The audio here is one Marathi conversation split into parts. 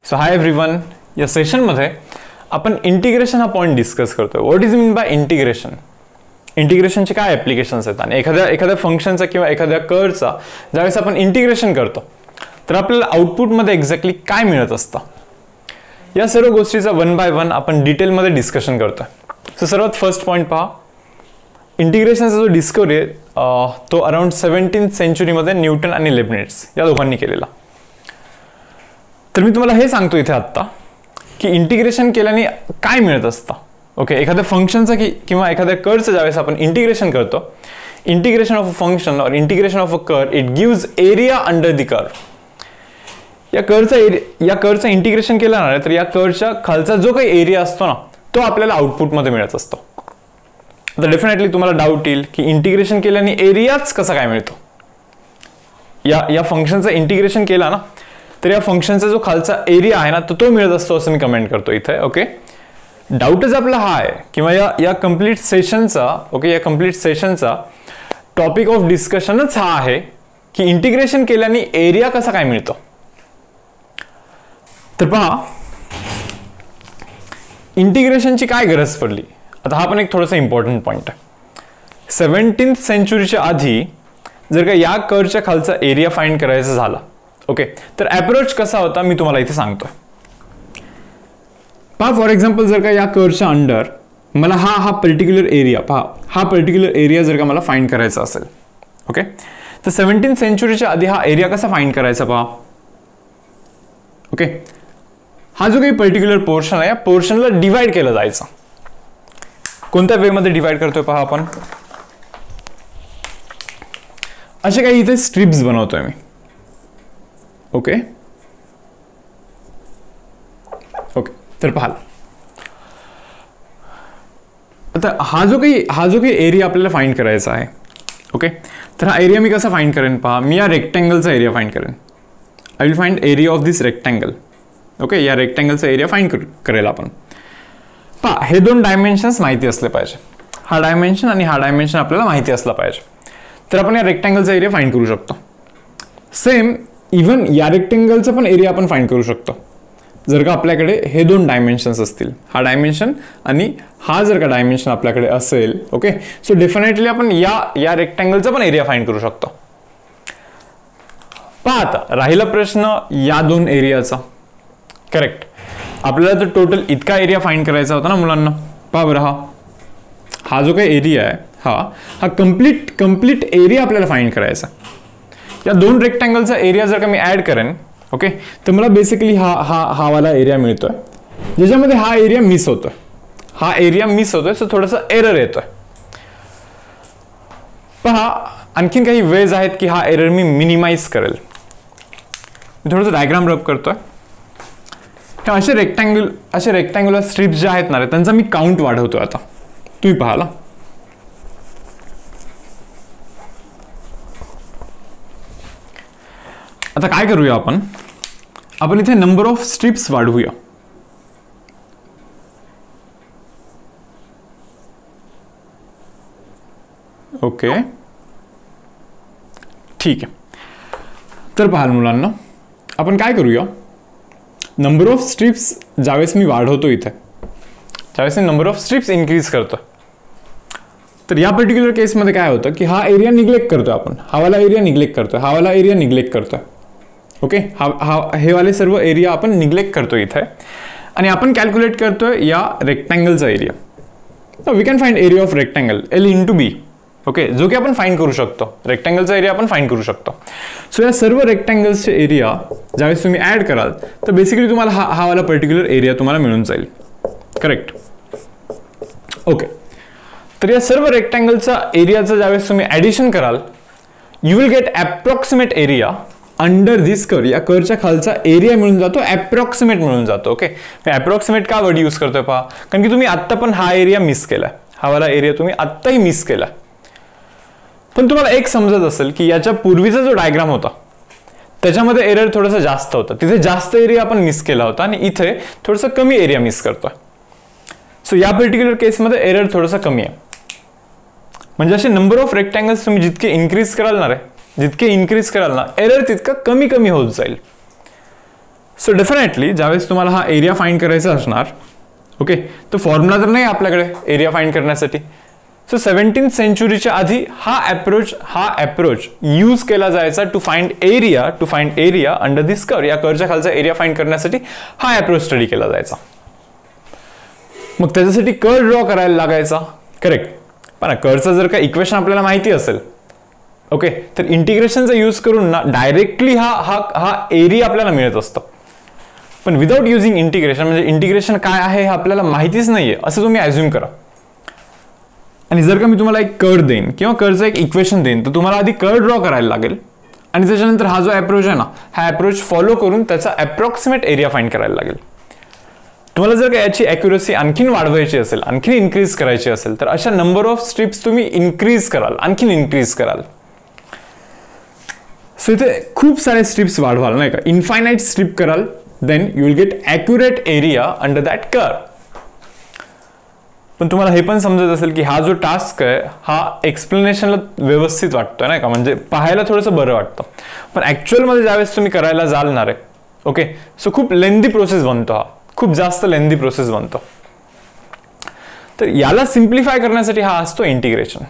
सो हाय एव्हरीवन, या सेशनमध्ये आपण इंटिग्रेशन हा पॉइंट डिस्कस करतोय. What is mean by integration? इंटिग्रेशनचे काय ॲप्लिकेशन्स आहेत आणि एखाद्या फंक्शनचा किंवा एखाद्या कर्वचा ज्यावेळेस आपण इंटिग्रेशन करतो तर आपल्याला आउटपुटमध्ये एक्झॅक्टली काय मिळत असतं, या सर्व गोष्टीचा वन बाय वन आपण डिटेलमध्ये डिस्कशन करतोय. सो सर्वात फर्स्ट पॉइंट पहा, इंटिग्रेशनचा जो डिस्कवरी आहे तो अराउंड 17th सेंचुरीमध्ये न्यूटन आणि लेबनिट्झ या दोघांनी केलेला. तर मी तुम्हाला हे सांगतो इथे आत्ता की इंटिग्रेशन केल्याने काय मिळत असतं. ओके, एखाद्या फंक्शनचं किंवा एखाद्या कर्वचं ज्यावेळेस आपण इंटिग्रेशन करतो, इंटिग्रेशन ऑफ अ फंक्शन और integration of a curve, it gives area under the curve. या कर्वचं इंटिग्रेशन केलं ना तर या कर्वच्या खालचा जो काही एरिया असतो ना तो आपल्याला आउटपुटमध्ये मिळत असतो. तर डेफिनेटली तुम्हाला डाऊट येईल की इंटिग्रेशन केल्याने एरियाच कसा काय मिळतो. या फंक्शनचं इंटिग्रेशन केला ना तर या फंक्शनचा जो खालचा एरिया आहे ना तो मिळत असतो असं मी कमेंट करतो इथे. ओके, डाऊटच आपला हा आहे किंवा या कंप्लीट सेशनचा टॉपिक ऑफ डिस्कशनच हा आहे की इंटिग्रेशन केल्याने एरिया कसा काय मिळतो. तर पहा, इंटिग्रेशनची काय गरज पडली. आता हा पण एक थोडासा इम्पॉर्टंट पॉइंट आहे. 17th सेंचुरीच्या आधी जर का या कर्वच्या खालचा एरिया फाइंड करायचा झाला, ओके, तर अप्रोच कसा होता मी तुम्हाला इथे सांगतो. पहा, फॉर एक्झाम्पल जर का या कर्वच्या अंडर मला हा पर्टिक्युलर एरिया, पहा हा पर्टिक्युलर एरिया जर का मला फाइंड करायचा असेल, ओके, तर 17th सेंचुरीच्या आधी हा एरिया कसा फाइंड करायचा पहा. ओके, हा जो काही पर्टिक्युलर पोर्शन आहे या पोर्शनला डिवाइड केलं जायचं. कोणत्या वे मध्ये डिवाइड करतोय पहा आपण, असे काही इथे स्ट्रिप्स बनवतोय मी. ओके ओके, तर पहा आता हा जो काही एरिया आपल्याला फाइंड करायचा आहे, ओके, तर हा एरिया मी कसा फाइंड करेन पहा. मी या रेक्टँगलचा एरिया फाइंड करेन. I will find area of this rectangle. Okay, या रेक्टँगलचा एरिया फाइंड करेल आपण. पहा, हे दोन डायमेन्शन्स माहिती असले पाहिजे. हा डायमेन्शन आणि हा डायमेन्शन आपल्याला माहिती असला पाहिजे, तर आपण या रेक्टँगलचा एरिया फाइंड करू शकतो. सेम इव्हन या रेक्टँगलचा पण एरिया आपण फाइंड करू शकतो जर का आपल्याकडे हे दोन डायमेन्शन्स असतील, हा डायमेन्शन आणि हा जर का डायमेन्शन आपल्याकडे असेल. ओके, सो डेफिनेटली आपण या रेक्टँगलचा पण एरिया फाइंड करू शकतो. पहा, आता राहिला प्रश्न या दोन एरियाचा. करेक्ट, आपल्याला तर टोटल इतका एरिया फाइंड करायचा होता ना मुलांना. पहा बरं, हा जो काही एरिया आहे हा कम्प्लीट एरिया आपल्याला फाइंड करायचा. या दोन रेक्टँगलचा एरिया जर का मी ऍड करेन, ओके, तर मला बेसिकली हा वाला एरिया मिळतोय ज्याच्यामध्ये हा एरिया मिस होतोय. सो थोडासा एरर येतोय. पहा, आणखीन काही वेज आहेत की हा एरर मी मिनिमाइज करेल. मी थोडंसं डायग्राम रब करतोय. असे रेक्टँग्युलर स्ट्रिप्स ज्या आहेत ना त्यांचा मी काउंट वाढवतोय. आता तुम्ही पाहाला, आता काय करूया आपण इथे नंबर ऑफ स्ट्रिप्स वाढवूया. ओके, ठीक आहे. तर पाहाल मुलांना, आपण काय करूया, नंबर ऑफ स्ट्रिप्स ज्यावेळेस मी वाढवतो इथे, ज्यावेळेस मी नंबर ऑफ स्ट्रिप्स इन्क्रीज करतो, तर या पर्टिक्युलर केसमध्ये काय होतं की हा एरिया निग्लेक्ट करतोय आपण. हा वाला एरिया निग्लेक्ट करतोय, हा वाला एरिया निग्लेक्ट करतोय. ओके, हे वाले सर्व एरिया आपण निग्लेक्ट करतोय इथे आणि आपण कॅल्क्युलेट करतोय या रेक्टँगलचा area. We can find area of rectangle L into B. Okay, जो की आपण फाइंड करू शकतो, रेक्टँगलचा एरिया आपण फाइंड करू शकतो. सो या सर्व रेक्टँगल्सचे एरिया ज्यावेळेस तुम्ही ऍड कराल तर बेसिकली तुम्हाला हा वाला पर्टिक्युलर एरिया तुम्हाला मिळून जाईल. करेक्ट. ओके, तर या सर्व रेक्टँगलचा एरियाचं ज्यावेळेस तुम्ही ऍडिशन कराल, you will gate approximate area under this curve. या कर्वच्या खालचा एरिया मिळून जातो, अप्रॉक्सिमेट मिळून जातो. ओके, अप्रॉक्सिमेट का वर्ड यूज करतोय पहा, कारण की तुम्ही आत्ता पण हा एरिया मिस केलाय, हा वाला एरिया तुम्ही आत्ताही मिस केलाय. पण तुम्हाला एक समजत असेल की याच्या पूर्वीचा जो डायग्राम होता त्याच्यामध्ये एरर थोडंसं जास्त होतं. तिथे जास्त एरिया आपण मिस केला होता आणि इथे थोडंसं कमी एरिया मिस करतोय. सो या पर्टिक्युलर केसमध्ये एरर थोडंसं कमी आहे. म्हणजे असे नंबर ऑफ रेक्टँगल्स तुम्ही जितके इन्क्रीज कराल ना एरर तितका कमी कमी होत जाईल. सो डेफिनेटली ज्यावेळेस तुम्हाला हा एरिया फाइंड करायचा असणार, ओके, तो फॉर्म्युला तर नाही आपल्याकडे एरिया फाइंड करण्यासाठी. सो 17th सेंचुरीच्या आधी हा अप्रोच यूज केला जायचा to find area under this curve. या कर्वच्या खालचा एरिया फाइंड करण्यासाठी हा अप्रोच स्टडी केला जायचा. मग त्याच्यासाठी कर्व ड्रॉ करायला लागायचा, करेक्ट. पण कर्वचं जर का इक्वेशन आपल्याला माहिती असेल, ओके, तर इंटिग्रेशनचा यूज करून ना डायरेक्टली हा एरिया आपल्याला मिळत असतं. पण विदाउट युझिंग इंटिग्रेशन, म्हणजे इंटिग्रेशन काय आहे हे आपल्याला माहितीच नाहीये असं तुम्ही ॲझ्युम करा. आणि जर का मी तुम्हाला एक कर्व देईन किंवा कर्वचं एक इक्वेशन देईन, तर तुम्हाला आधी कर्व ड्रॉ करायला लागेल आणि त्याच्यानंतर हा जो अप्रोच आहे ना, हा अप्रोच फॉलो करून त्याचा अप्रॉक्सिमेट एरिया फाइंड करायला लागेल. तुम्हाला जर का याची ॲक्युरसी आणखीन वाढवायची असेल, आणखीन इन्क्रीज करायची असेल, तर अशा नंबर ऑफ स्ट्रिप्स तुम्ही आणखीन इन्क्रीज कराल. सो इथे खूप सारे स्ट्रिप्स वाढवाल, नाही का, इन्फायनाइट स्ट्रिप कराल, then you will get accurate area under that curve. पण तुम्हाला हे पण समजत असेल की हा जो टास्क आहे हा एक्सप्लेनेशनला व्यवस्थित वाटतोय, नाही का, म्हणजे पाहायला थोडंसं बरं वाटतं. पण ॲक्च्युअलमध्ये ज्यावेळेस तुम्ही करायला जालणार आहे, ओके, सो खूप लेंदी प्रोसेस बनतो, हा खूप जास्त लेंदी प्रोसेस बनतो. तर याला सिम्प्लिफाय करण्यासाठी हा असतो इंटिग्रेशन.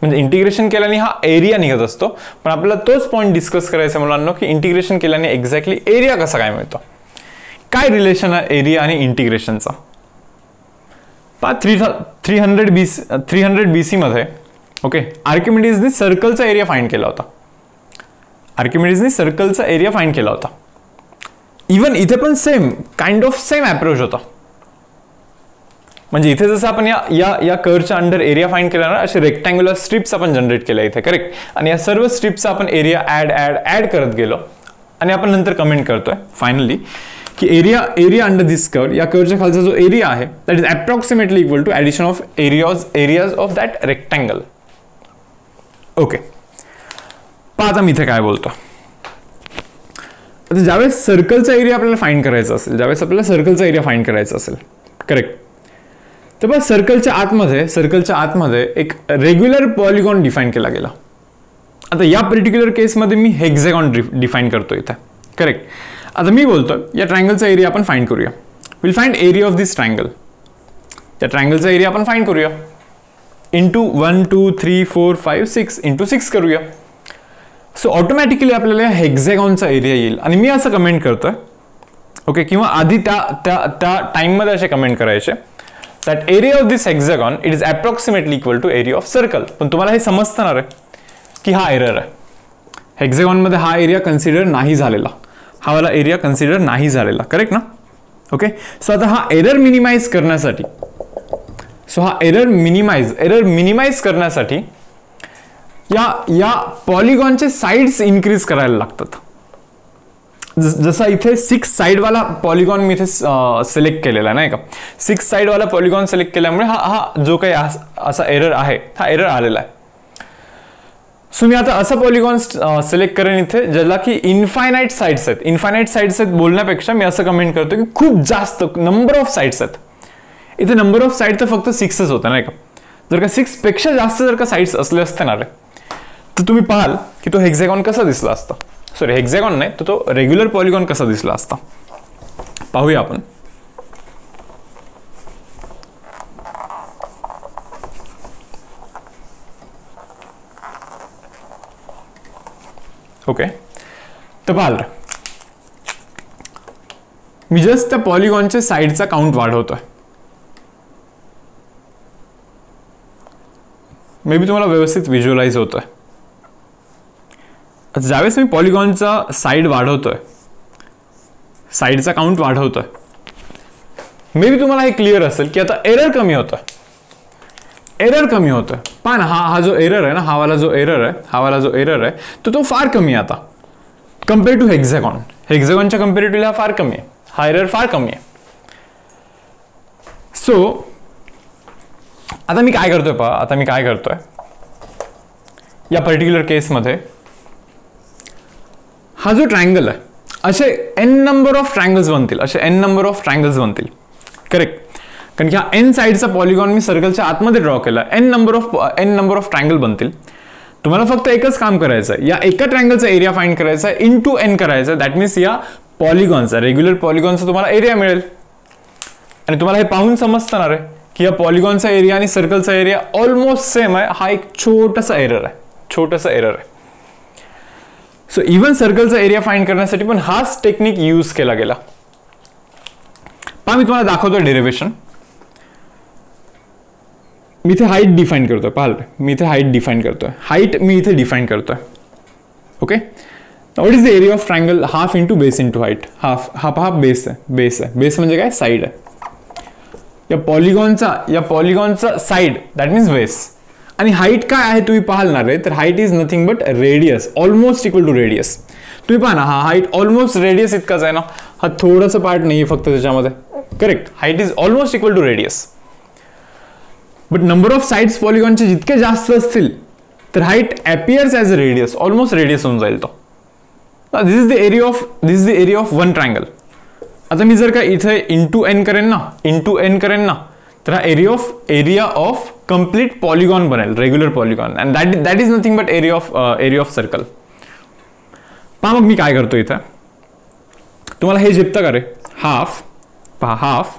म्हणजे इंटिग्रेशन केल्याने हा एरिया निघत असतो. पण आपल्याला तोच पॉईंट डिस्कस करायचा मुलांना की इंटिग्रेशन केल्याने एक्झॅक्टली एरिया कसा काय मिळतो, काय रिलेशन आहे एरिया आणि इंटिग्रेशनचा. 300 BC मध्ये, ओके, आर्किमिडीजने सर्कलचा एरिया फाइंड केला होता. इवन इथे पण काइंड ऑफ सेम अप्रोच होता. म्हणजे इथे जसं आपण या कर्वच्या अंडर एरिया फाइंड केला ना, असे रेक्टँग्युलर स्ट्रिप्स आपण जनरेट केल्या इथे, करेक्ट. आणि या सर्व स्ट्रिप्सचा आपण एरिया ऍड करत गेलो आणि आपण नंतर कमेंट करतोय फायनली की एरिया अंडर दिस कर्व, या कर्वच्या खालचा जो एरिया आहे that is approximately equal to addition of areas of that rectangle. Okay, आता मी इथे काय बोलतो. आता ज्यावेळेस सर्कलचा एरिया आपल्याला फाइंड करायचा असेल, करेक्ट, तर बस सर्कलच्या आतमध्ये एक रेग्युलर पॉलिगॉन डिफाईन केला गेला. आता या पर्टिक्युलर केसमध्ये मी हेक्झॅगॉन डिफाईन करतो इथे, करेक्ट. आता मी बोलतो या ट्रायंगलचा एरिया आपण फाइंड करूया. Will find area of this triangle. त्या ट्रायंगलचा एरिया आपण फाइंड करूया इंटू 1 2 3 4 5 6 इंटू 6 करूया. सो ऑटोमॅटिकली आपल्याला हेक्झॅगॉनचा एरिया येईल. आणि मी असं कमेंट करतोय, ओके, किंवा आधी त्या टाइममध्ये असे कमेंट करायचे that area of this hexagon it is approximately equal to area of circle. पण तुम्हाला हे समजणार आहे की हा एरर आहे. हेक्झॅगॉनमध्ये हा एरिया कन्सिडर नाही झालेला, हा वाला एरिया कन्सिडर नाही झालेला, करेक्ट ना. ओके, सो आता हा एरर मिनिमाइज करण्यासाठी या पॉलिगॉनचे साइड्स इन्क्रीज करायला लागतात. जसा इथे 6 साइडवाला पॉलिगॉन मी इथे सिलेक्ट केलेला आहे, नाही का. 6 साइडवाला पॉलिगॉन सिलेक्ट केल्यामुळे हा जो काही असा एरर आहे हा एरर आलेला आहे. सो मी आता असा पॉलिगॉन सिलेक्ट करेन इथे ज्याला की इन्फायनाइट साइड्स आहेत बोलण्यापेक्षा मी असं कमेंट करतो की खूप जास्त नंबर ऑफ साइड्स आहेत. इथे नंबर ऑफ साइड तर फक्त 6च होतं, नाही का. जर का 6 पेक्षा जास्त जर का साइड्स असले असते ना रे, तर तुम्ही पाहाल की तो हेक्झॅगॉन कसा दिसला असता. सॉरी, हेक्झॅगॉन नाही, तो रेग्युलर पॉलिगॉन कसा दिसला असता पाहूया आपण. ओके, तर पाहाल रे, मी जस्ट त्या पॉलिगॉनच्या साइडचा काउंट वाढवतोय. मे बी तुम्हाला व्यवस्थित व्हिज्युअलाइज होतोय. ज्यावेळेस मी पॉलिगॉनचा साइड वाढवतोय, साइडचा काउंट वाढवतोय, मे बी तुम्हाला हे क्लिअर असेल की आता एरर कमी होतोय. पण हा जो एरर आहे ना, हा वाला जो एरर आहे तो फार कमी आहे आता कम्पेअर टू हेक्झॅगॉनच्या कम्पेरेटिव्हली हा फार कमी आहे, हा एरर फार कमी आहे. सो आता मी काय करतोय या पर्टिक्युलर केसमध्ये हा जो ट्रायंगल आहे असे n नंबर ऑफ ट्रायंगल्स बनतील, करेक्ट. कारण की हा n साइडचा पॉलिगॉन मी सर्कलच्या आतमध्ये ड्रॉ केला, n नंबर ऑफ ट्रायंगल बनतील. तुम्हाला फक्त एकच काम करायचं आहे, या एका ट्रायंगलचा एरिया फाइंड करायचा आहे इंटू n करायचा. दॅट मीन्स या पॉलिगॉनचा, रेग्युलर पॉलिगॉनचा तुम्हाला एरिया मिळेल. आणि तुम्हाला हे पाहून समजणार आहे की या पॉलिगॉनचा एरिया आणि सर्कलचा एरिया ऑलमोस्ट सेम आहे. हा एक छोटासा एरर आहे, छोटासा एरर आहे. सो इव्हन सर्कलचा एरिया फाइंड करण्यासाठी पण हाच टेक्निक यूज केला गेला. पहा मी तुम्हाला दाखवतो डेरिव्हेशन. मी इथे हाईट डिफाईन करतोय. पाहाल मी इथे हाईट डिफाईन करतोय. हाईट मी इथे डिफाईन करतोय. Okay, what is the area of triangle half into base into height. Half हा पहा बेस आहे. बेस आहे. बेस म्हणजे काय, साईड आहे. या पॉलिगॉनचा साईड दॅट मीन्स बेस. आणि हाईट काय आहे तुम्ही पाहणार आहे, तर height is nothing but radius, almost equal to radius. तुम्ही पहा ना, हा हाईट ऑलमोस्ट रेडियस इतकाच आहे ना. हा थोडासा पार्ट नाही फक्त त्याच्यामध्ये. Correct, height is almost equal to radius. But number of sides पॉलिगॉनचे जितके जास्त असतील तर height appears as a radius, almost radius होऊन जाईल तो. This is the area of one triangle. आता मी जर का इथे इंटू एन करेन ना, तर हा एरिया ऑफ कंप्लीट पॉलिगॉन बनेल, regular polygon. And that is nothing but area of circle. पहा मग मी काय करतो इथे, तुम्हाला हे झेपतं का रे. हाफ, पहा हाफ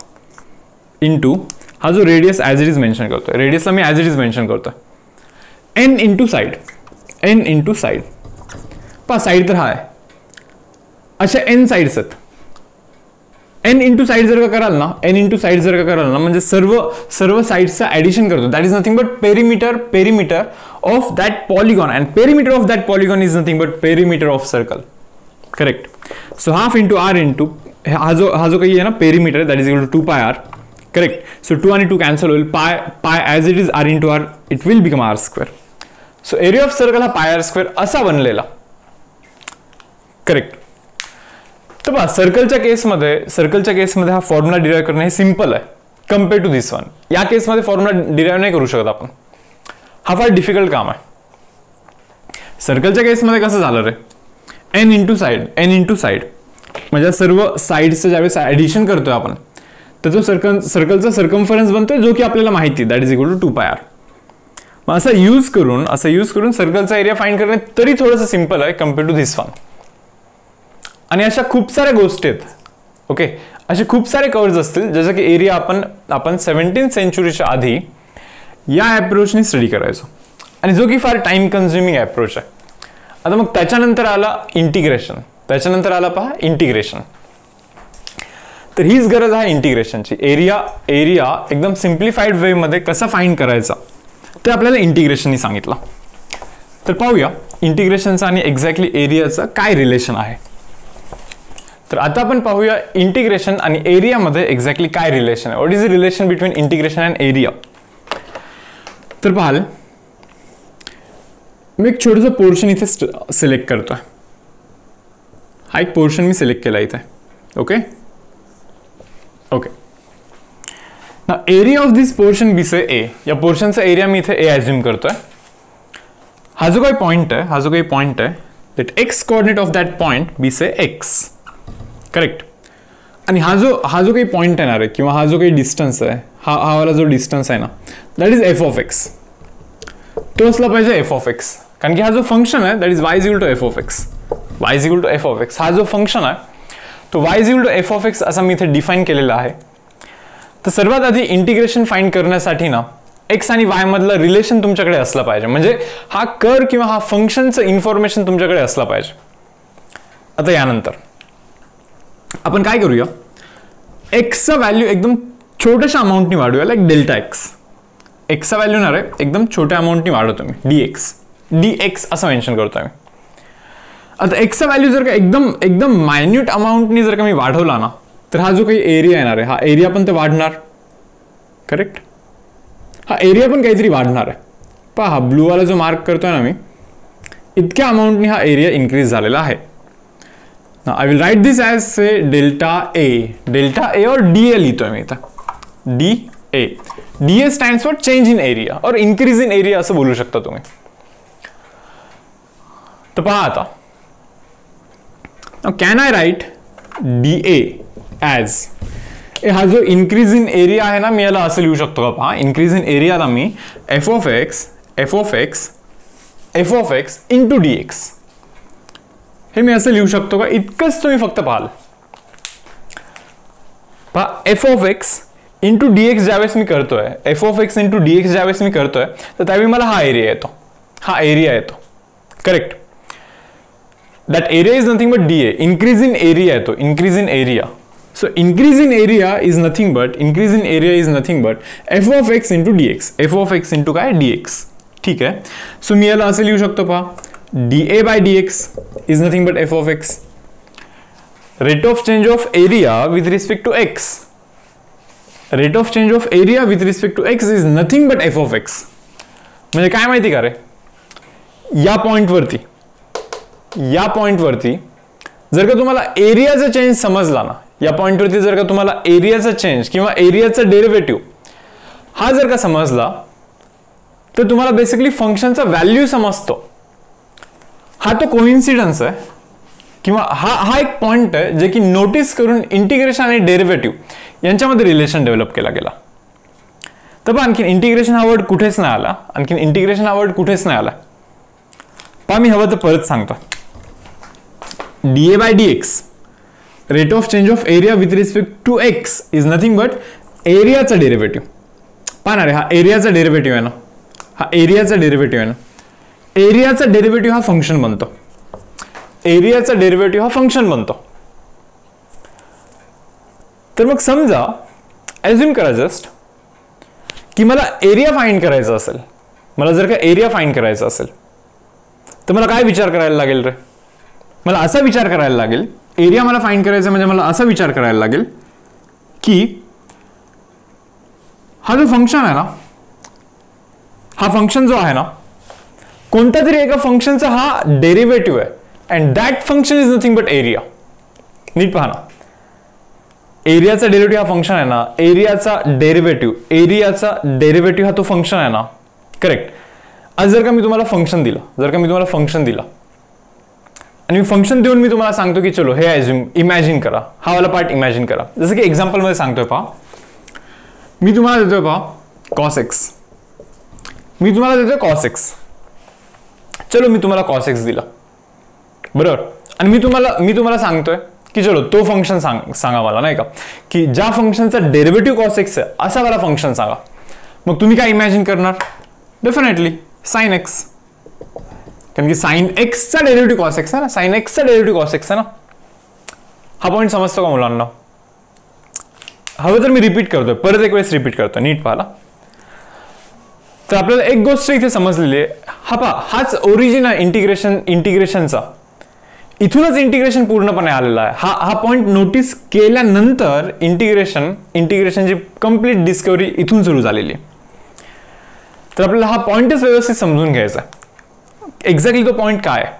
इंटू हा जो radius as it is mention करतोय, रेडियसला मी ॲज इट इज मेन्शन करतोय. N into side. पहा साईड तर हा आहे. अशा एन साईड्स आहेत. एन इंटू साईड जर का कराल ना, म्हणजे सर्व साईड्सचं ॲडिशन करतो. That is nothing but perimeter of that polygon. And perimeter of that polygon is nothing but perimeter of circle. Correct. So half into R into हा जो काही आहे ना पेरिमीटर आहे, दॅट इज इक्वल टू 2 पाय आर. करेक्ट. सो 2 आणि 2 कॅन्सल होईल. Pi as it is R into R, it will become R square. So area of circle हा पाय आर स्क्वेअर असा बनलेला. करेक्ट. तर पहा सर्कलच्या केसमध्ये हा फॉर्म्युला डिराईव्ह करणं हे सिम्पल आहे कम्पेअर टू दिस वन. या केसमध्ये फॉर्म्युला डिराईव्ह नाही करू शकत आपण. हा फार डिफिकल्ट काम आहे. सर्कलच्या केसमध्ये कसं झालं रे, एन इंटू साईड म्हणजे सर्व साईडचं ज्यावेळेस ॲडिशन करतोय आपण, तर जो सर्कलचा सर्कम्फरन्स बनतोय जो की आपल्याला माहिती, दॅट इज इक्वल टू 2 पाय आर. मग असं यूज करून सर्कलचा एरिया फाइंड करणे तरी थोडंसं सिम्पल आहे कम्पेअर टू दिस वन. आणि अशा खूप साऱ्या गोष्टी आहेत. ओके, असे खूप सारे कर्व्स असतील ज्याचा की एरिया आपण 17th सेंचुरीच्या आधी या अप्रोचने स्टडी करायचो, आणि जो की फार टाइम कन्झ्युमिंग अप्रोच आहे. आता मग त्याच्यानंतर आला इंटिग्रेशन. पहा इंटिग्रेशन. तर हीच गरज आहे इंटिग्रेशनची. एरिया एकदम सिम्प्लिफाईड वे मध्ये कसा फाइंड करायचा ते आपल्याला इंटिग्रेशननी सांगितलं. तर पाहूया इंटिग्रेशनचा आणि एक्झॅक्टली एरियाचं काय रिलेशन आहे. तर आता आपण पाहूया इंटिग्रेशन आणि एरियामध्ये एक्झॅक्टली काय रिलेशन आहे. What is the relation between integration and area. तर पाहाल मी एक छोटंसं पोर्शन इथे सिलेक्ट करतोय. हा एक पोर्शन मी सिलेक्ट केला इथे. Okay. Area of this portion be say A. या पोर्शनचा एरिया मी इथे ए ॲज्युम करतोय. हा जो काही पॉइंट आहे that X coordinate of that point be say X. Correct. आणि हा जो काही पॉइंट येणार आहे किंवा हा जो काही डिस्टन्स आहे, हा वाला जो डिस्टन्स आहे ना, that is F of x. तो असला पाहिजे एफ ऑफ एक्स. कारण की हा जो फंक्शन आहे that is Y is equal to F of X. हा जो फंक्शन आहे तो Y is equal to F of X असा मी इथे डिफाईन केलेला आहे. तर सर्वात आधी इंटिग्रेशन फाइंड करण्यासाठी ना एक्स आणि वाय मधलं रिलेशन तुमच्याकडे असलं पाहिजे. म्हणजे हा कर्व किंवा हा फंक्शनचं इन्फॉर्मेशन तुमच्याकडे असलं पाहिजे. आता यानंतर आपण काय करूया, एक्सचा व्हॅल्यू एकदम छोट्याशा अमाऊंटनी वाढूया, लाईक डेल्टा एक्स. एक्सचा व्हॅल्यू ना रे एकदम छोट्या अमाऊंटनी वाढवतो मी, डीएक्स असं मेन्शन करतोय मी. आता एक्सचा व्हॅल्यू जर का एकदम मायन्यूट अमाऊंटनी जर का मी वाढवला ना, तर हा जो काही एरिया येणार आहे हा एरिया पण ते वाढणार. करेक्ट. हा एरिया पण काहीतरी वाढणार आहे. पहा हा ब्लू वाला जो मार्क करतोय ना मी, इतक्या अमाऊंटनी हा एरिया इन्क्रीज झालेला आहे. Now I will write this as say delta A or DA लिहितोय मी इथं. DA stands for change in area or increase in area असं बोलू शकता तुम्ही. तर पहा आता, now can I write DA as हा जो increase in area आहे ना, मी याला असं लिहू शकतो का. पहा increase in area ला मी f of x into dx हे मी असं लिहू शकतो का. इतकंच तुम्ही फक्त पाहाल. पहा F of X into D x ज्यावेळेस मी करतोय, F of X into D x ज्यावेळेस मी करतोय, तर त्यावेळी मला हा एरिया येतो, हा एरिया येतो. Correct. That area is nothing but D A. Increase in area येतो, increase in area. So increase in area is nothing but, increase in area is nothing but F of X into D X. F of X into काय, डी एक्स. ठीक आहे. सो मी याला असं लिहू शकतो पहा, D A by D X is nothing but F of X. Rate of change of area with respect to X, rate of change of area with respect to X is nothing but F of X. म्हणजे काय माहिती का रे, या पॉइंटवरती जर का तुम्हाला एरियाचा चेंज समजला ना, या पॉइंटवरती जर का तुम्हाला एरियाचा चेंज किंवा एरियाचा डेरिव्हेटिव्ह हा जर का समजला, तर तुम्हाला बेसिकली फंक्शनचा व्हॅल्यू समजतो. हा तो कोइन्सिडन्स आहे किंवा हा एक पॉइंट आहे जे की नोटीस करून इंटिग्रेशन आणि डेरिव्हेटिव्ह यांच्यामध्ये रिलेशन डेव्हलप केला गेला. तर आणखीन इंटिग्रेशन हा वर्ड कुठेच नाही आला, आणखीन इंटिग्रेशन हा वर्ड कुठेच नाही आला. पहा मी हवं तर परत सांगतो, D A by D X, rate of change of area with respect to X is nothing but एरियाचा डेरिव्हेटिव्ह. पाहणार आहे, हा एरियाचा डेरिव्हेटिव्ह आहे ना, हा एरियाचा डेरिव्हेटिव्ह आहे ना, एरियाचा डेरिव्हेटिव्ह हा फंक्शन बनतो, एरियाचा डेरिव्हेटिव्ह हा फंक्शन बनतो. तर मग समजा ॲज्युम करा जस्ट की मला एरिया फाइंड करायचा असेल, मला जर का एरिया फाइंड करायचा असेल, तर मला काय विचार करायला लागेल रे, मला असा विचार करायला लागेल, एरिया मला फाइंड करायचा म्हणजे मला असा विचार करायला लागेल की हा जो फंक्शन आहे ना, हा फंक्शन जो आहे ना, कोणत्या तरी एका फंक्शनचा हा डेरिव्हेटिव्ह आहे and that function is nothing but area. नीट पहा ना, एरियाचा डेरिव्हेटिव्ह हा फंक्शन आहे ना, एरियाचा डेरिव्हेटिव्ह हा तो फंक्शन आहे ना. करेक्ट. आज जर का मी तुम्हाला फंक्शन दिलं, आणि मी फंक्शन देऊन मी तुम्हाला सांगतो की चलो हे इमॅजिन करा, हा वाला पार्ट इमॅजिन करा. जसं की एक्झाम्पल मध्ये सांगतोय पहा, मी तुम्हाला देतोय पहा कॉस एक्स, चलो मी तुम्हाला कॉस एक्स दिला बरोबर, आणि मी तुम्हाला सांगतोय की चलो तो फंक्शन सांगा मला, नाही का, की ज्या फंक्शनचा डेरिव्हेटिव्ह कॉस एक्स आहे असा वाला फंक्शन सांगा. मग तुम्ही काय इमॅजिन करणार, डेफिनेटली साइन एक्स, कारण की साइन एक्सचा डेरिव्हेटिव्ह कॉस एक्स आहे ना, साइन एक्सचा डेरिव्हेटिव्ह कॉस एक्स आहे ना. हा पॉईंट समजतो का मुलांना? हवं तर मी रिपीट करतोय, परत एक वेळेस रिपीट करतोय, नीट पाहाला. तर आपल्याला एक गोष्ट इथे समजलेली आहे, हाच ओरिजिन आहे इंटिग्रेशनचा, इथूनच इंटिग्रेशन पूर्णपणे आलेला आहे. हा पॉइंट नोटीस केल्यानंतर इंटिग्रेशनची कंप्लीट डिस्कवरी इथून सुरू झालेली आहे. तर आपल्याला हा पॉइंटच व्यवस्थित समजून घ्यायचा आहे. एक्झॅक्टली तो पॉइंट काय आहे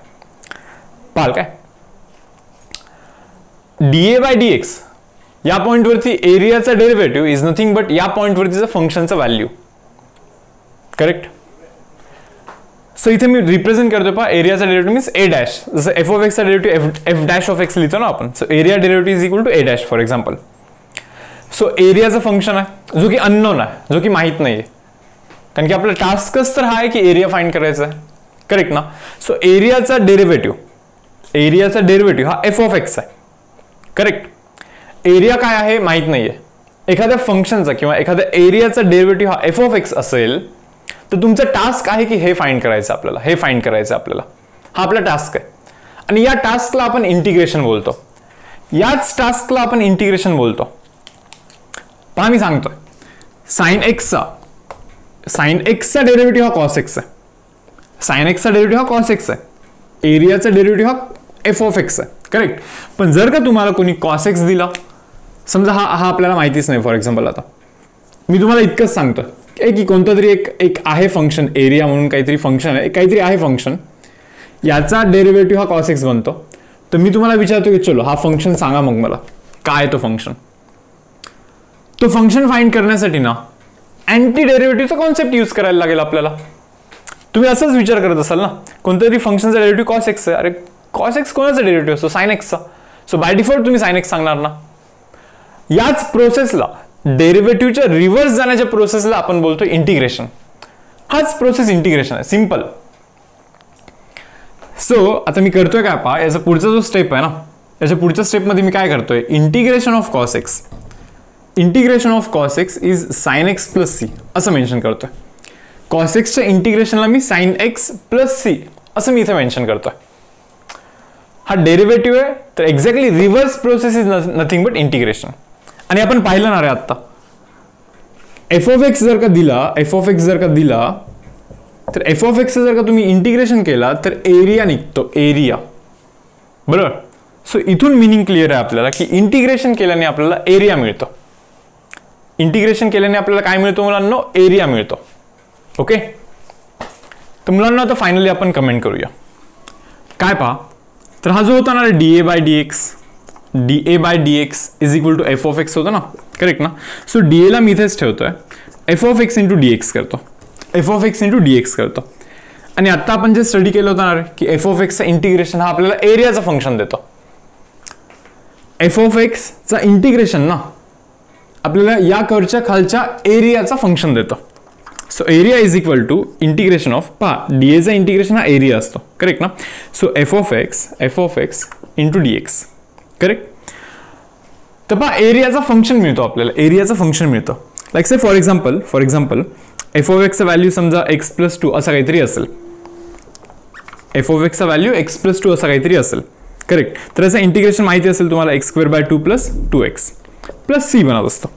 पाल, काय डीए बाय डी एक्स, या पॉइंटवरती एरियाचा डेरिव्हेटिव्ह इज नथिंग बट या पॉइंटवरतीचा फंक्शनचा व्हॅल्यू. करेक्ट. सो इथे मी रिप्रेझेंट करतोय पहा, एरियाचा डेरिव्हेटिव्ह मीन्स ए डॅश, जसं एफ ऑफ एक्सचा derivative F dash of X लिहितो ना आपण. So area derivative is equal to A dash for example. So एरियाचा फंक्शन आहे जो की अननोन आहे, जो की माहित नाहीये, कारण की आपला टास्कच तर हा आहे की एरिया फाइंड करायचा आहे. करेक्ट ना. सो एरियाचा डेरिव्हेटिव्ह हा एफ ऑफ एक्स आहे. करेक्ट. एरिया काय आहे माहित नाहीये. एखाद्या फंक्शनचा किंवा एखाद्या एरियाचा डेरिव्हेटिव्ह हा एफ ऑफ एक्स असेल तर तुमचा टास्क आहे की हे फाइंड करायचं आपल्याला, हा आपला टास्क आहे. आणि या टास्कला आपण इंटिग्रेशन बोलतो, पहा मी सांगतोय, साइन एक्सचा डेरिव्हेटिव्ह हा कॉस एक्स आहे, एरियाचा डेरिव्हेटिव्ह हा एफ ऑफ एक्स आहे. करेक्ट. पण जर का तुम्हाला कोणी कॉस एक्स दिला, समजा हा आपल्याला माहितीच नाही, फॉर एक्झाम्पल आता मी तुम्हाला इतकंच सांगतो की कोणतं तरी एक आहे फंक्शन, एरिया म्हणून काहीतरी फंक्शन आहे, काहीतरी आहे फंक्शन, याचा डेरिव्हेटिव्ह हा कॉस एक्स बनतो. तर मी तुम्हाला विचारतो की चलो हा फंक्शन सांगा मग मला काय तो फंक्शन. तो फंक्शन फाइंड करण्यासाठी ना अँटी डेरिव्हेटिव्हचा कॉन्सेप्ट यूज करायला लागेल आपल्याला. तुम्ही असंच विचार करत असाल ना, कोणत्या तरी फंक्शनचा डेरिव्हेटिव्ह कॉस एक्स आहे, अरे कॉस एक्स कोणाचा डेरिव्हेटिव्ह असतो, साइन एक्सचा. सो बाय डिफॉल्ट तुम्ही साइन एक्स सांगणार ना. याच प्रोसेसला, डेरिव्हेटिव्हच्या रिव्हर्स जाण्याच्या प्रोसेसला आपण बोलतो इंटिग्रेशन. हाच प्रोसेस इंटिग्रेशन आहे, सिंपल. सो आता मी करतोय काय पहा, याचा पुढचा जो स्टेप आहे ना, याच्या पुढच्या स्टेपमध्ये मी काय करतोय, integration of cos X integration of cos X is sine X plus C असं मेन्शन करतोय. कॉस एक्सच्या इंटिग्रेशनला मी साइन एक्स प्लस सी असं मी इथे मेन्शन करतोय. हा डेरिव्हेटिव्ह आहे, तर exactly reverse process is nothing but integration. आणि आपण पाहिलं ना रे आत्ता, एफ ऑफ एक्स जर का दिला, तर एफ ऑफ एक्स जर का तुम्ही इंटिग्रेशन केला तर एरिया निघतो, एरिया. बरोबर. सो इथून मिनिंग क्लिअर आहे आपल्याला की इंटिग्रेशन केल्याने आपल्याला एरिया मिळतो. इंटिग्रेशन केल्याने आपल्याला काय मिळतो मुलांनो? एरिया मिळतो. ओके. तर मुलांना आता फायनली आपण कमेंट करूया. काय पहा, तर हा जो होता ना DA by D X is equal to F of X होता ना, करेक्ट ना. सो डीएला मी इथेच ठेवतोय, F of X into D X करतो. आणि आता आपण जे स्टडी केलं होतं ना रे की एफ ऑफ एक्सचं इंटिग्रेशन हा आपल्याला एरियाचं फंक्शन देतो. एफ ऑफ एक्सचा इंटिग्रेशन ना आपल्याला या कर्वच्या खालच्या एरियाचा फंक्शन देतो. So area is equal to integration of, पहा डीएचा इंटिग्रेशन हा एरिया असतो, करेक्ट ना. So F of X into D X, correct. तर पहा एरियाचा फंक्शन मिळतो आपल्याला, एरियाचा फंक्शन मिळतो. Like say for example F of एक्सचा व्हॅल्यू समजा एक्स प्लस टू असं काहीतरी असेल, एफ ऑफ एक्सचा व्हॅल्यू एक्स प्लस टू असं काहीतरी असेल, करेक्ट. तर याचं इंटिग्रेशन माहिती असेल तुम्हाला, X square by two plus two X plus C बनत असतो.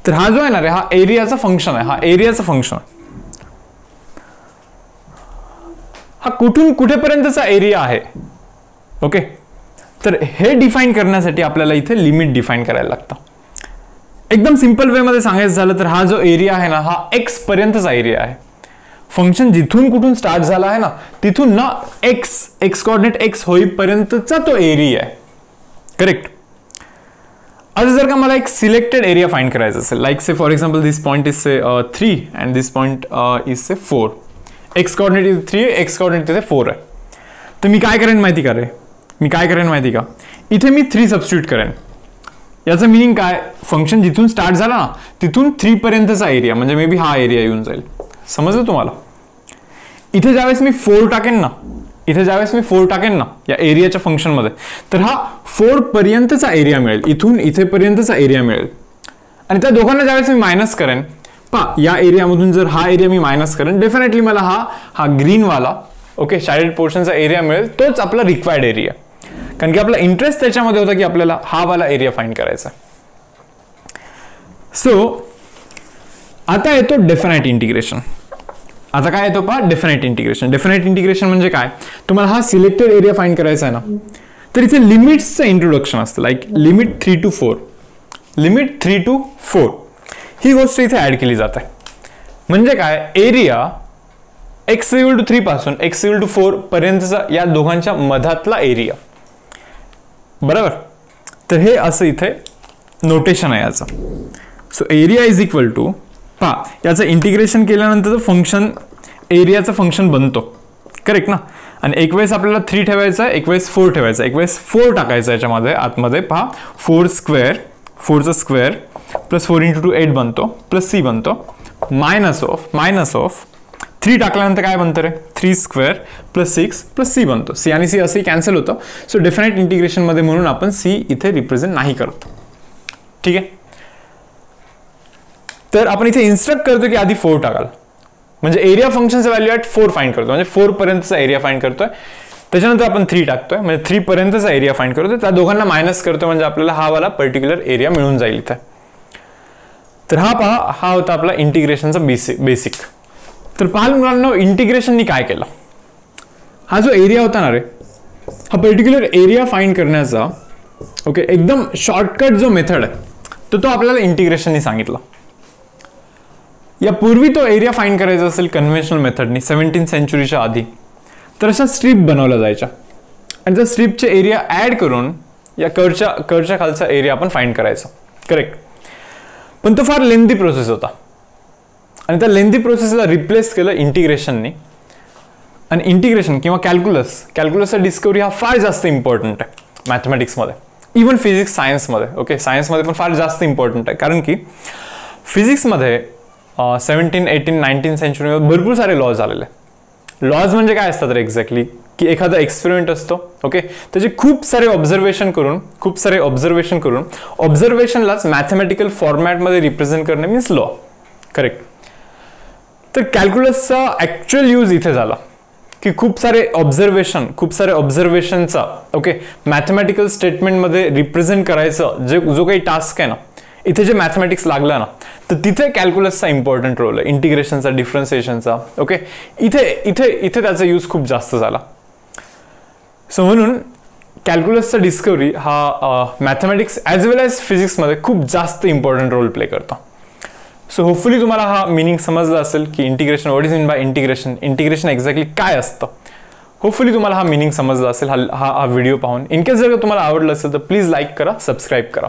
तर हा जो आहे ना रे हा एरियाचा फंक्शन आहे, हा कुठून कुठेपर्यंतचा एरिया आहे. ओके. तर हे डिफाईन करण्यासाठी आपल्याला इथे लिमिट डिफाईन करायला लागतं. एकदम सिंपल वे मध्ये सांगायचं झालं तर हा जो एरिया आहे ना हा एक्स पर्यंतचा एरिया आहे. फंक्शन जिथून कुठून स्टार्ट झाला आहे ना तिथून ना एक्स कोऑर्डिनेट एक्स होईपर्यंतचा तो एरिया आहे, करेक्ट. आता जर का मला एक सिलेक्टेड एरिया फाइंड करायचा असेल, like say for example this point is say 3 and this point is say 4, x coordinate इथे 3 आहे, एक्स कोऑर्डिनेट इथे 4 आहे. तर मी काय करेन माहिती का, इथे मी 3 सबस्टिट्यूट करेन. याचं मिनिंग काय, फंक्शन जिथून स्टार्ट झाला ना तिथून 3 पर्यंतचा एरिया म्हणजे मे बी हा एरिया येऊन जाईल. समजलं तुम्हाला. इथे ज्यावेळेस मी 4 टाकेन ना या एरियाच्या फंक्शन मध्ये, तर हा 4 पर्यंतचा एरिया मिळेल, इथून इथेपर्यंतचा एरिया मिळेल. आणि त्या दोघांना ज्यावेळेस मी मायनस करेन, पहा या एरियामधून जर हा एरिया मी मायनस करेन, डेफिनेटली मला हा ग्रीन वाला ओके शॅडेड पोर्शनचा एरिया मिळेल, तोच आपला रिक्वायर्ड एरिया. कारण की आपला इंटरेस्ट त्याच्यामध्ये होता की आपल्याला हा वाला एरिया फाइंड करायचा. सो आता येतो डेफिनाइट इंटिग्रेशन. आता काय येतो पहा, डेफिनाइट इंटिग्रेशन म्हणजे काय, तुम्हाला हा सिलेक्टेड एरिया फाइंड करायचा आहे ना, तर इथे लिमिट्सचं इंट्रोडक्शन असतं. लाईक लिमिट 3 to 4 ही गोष्ट इथे ऍड केली जाते. म्हणजे काय, एरिया x = 3 पासून x = 4 पर्यंतचा या दोघांच्या मधातला एरिया, बरोबर. तर हे असं इथे नोटेशन आहे याचं. So area is equal to, पहा याचं इंटिग्रेशन केल्यानंतर फंक्शन एरियाचं फंक्शन बनतो, करेक्ट ना. आणि एक वेळेस आपल्याला 3 ठेवायचं आहे, एक वेळेस 4 ठेवायचं आहे, एक वेळेस 4 टाकायचं याच्यामध्ये आतमध्ये. पहा 4चा स्क्वेअर प्लस 4 × 2 8 बनतो, प्लस सी बनतो, मायनस ऑफ 3 टाकल्यानंतर काय बनतं रे, 3 स्क्वेअर प्लस 6 प्लस सी बनतो. सी आणि सी असंही कॅन्सल होतं. सो डेफिनाइट इंटिग्रेशन मध्ये म्हणून आपण सी इथे रिप्रेझेंट नाही करत, ठीक आहे. तर आपण इथे इन्स्ट्रक्ट करतो की आधी 4 टाकाल, म्हणजे एरिया फंक्शनचं व्हॅल्यू ॲट 4 फाइंड करतो, म्हणजे 4 पर्यंतचा एरिया फाइंड करतोय. त्याच्यानंतर आपण 3 टाकतोय, म्हणजे 3 पर्यंतचा एरिया फाइंड करतोय, त्या दोघांना मायनस करतो, म्हणजे आपल्याला हा वाला पर्टिक्युलर एरिया मिळून जाईल इथे. तर हा पहा, हा होता आपला इंटिग्रेशनचा बेसिक. तर पाहाल मुलांना इंटिग्रेशननी काय केलं, हा जो एरिया होता ना रे, हा पर्टिक्युलर एरिया फाइंड करण्याचा ओके एकदम शॉर्टकट जो मेथड आहे तो आपल्याला इंटिग्रेशननी सांगितला. यापूर्वी तो एरिया फाइंड करायचा असेल कन्व्हेन्शनल मेथडनी 17th सेंचुरीच्या आधी, तर अशा स्ट्रीप बनवल्या जायच्या आणि त्या स्ट्रीपचे एरिया ऍड करून या कर्वच्या खालचा एरिया आपण फाइंड करायचा, करेक्ट. पण तो फार लेंथी प्रोसेस होता आणि त्या लेंथी प्रोसेसला रिप्लेस केलं इंटिग्रेशननी. आणि इंटिग्रेशन किंवा कॅल्क्युलसचा डिस्कवरी हा फार जास्त इम्पॉर्टंट आहे मॅथमॅटिक्समध्ये, इव्हन फिजिक्स सायन्समध्ये. ओके, सायन्समध्ये पण फार जास्त इम्पॉर्टंट आहे, कारण की फिजिक्समध्ये 17, 18, 19 सेंचुरीमध्ये भरपूर सारे लॉज आलेले. लॉज म्हणजे काय असतात रे एक्झॅक्टली, की एखादा एक्सपेरिमेंट असतो, ओके, त्याचे खूप सारे ऑब्झर्वेशन करून ऑब्झर्वेशनलाच मॅथमॅटिकल फॉर्मॅटमध्ये रिप्रेझेंट करणे मीन्स लॉ. करेक्ट. तर कॅल्क्युलसचा ॲक्च्युअल यूज इथे झाला की खूप सारे ऑब्झर्वेशनचा ओके मॅथमॅटिकल स्टेटमेंटमध्ये रिप्रेझेंट करायचं जो काही टास्क आहे ना, इथे जे मॅथमॅटिक्स लागलं ना, तर तिथे कॅल्क्युलसचा इम्पॉर्टंट रोल आहे, इंटिग्रेशनचा, डिफरन्सिएशनचा. ओके, इथे त्याचा यूज खूप जास्त झाला. सो म्हणून कॅल्क्युलसचा डिस्कवरी हा मॅथमॅटिक्स ॲज वेल ॲज फिजिक्समध्ये खूप जास्त इम्पॉर्टंट रोल प्ले करतो. सो होपफुली तुम्हाला हा मिनिंग समजला असेल की integration, what is mean by integration exactly काय असतं. होपफुली तुम्हाला हा मिनिंग समजला असेल हा व्हिडिओ पाहून. इन केस जर तुम्हाला आवडलं असेल तर प्लीज लाईक करा, सबस्क्राईब करा.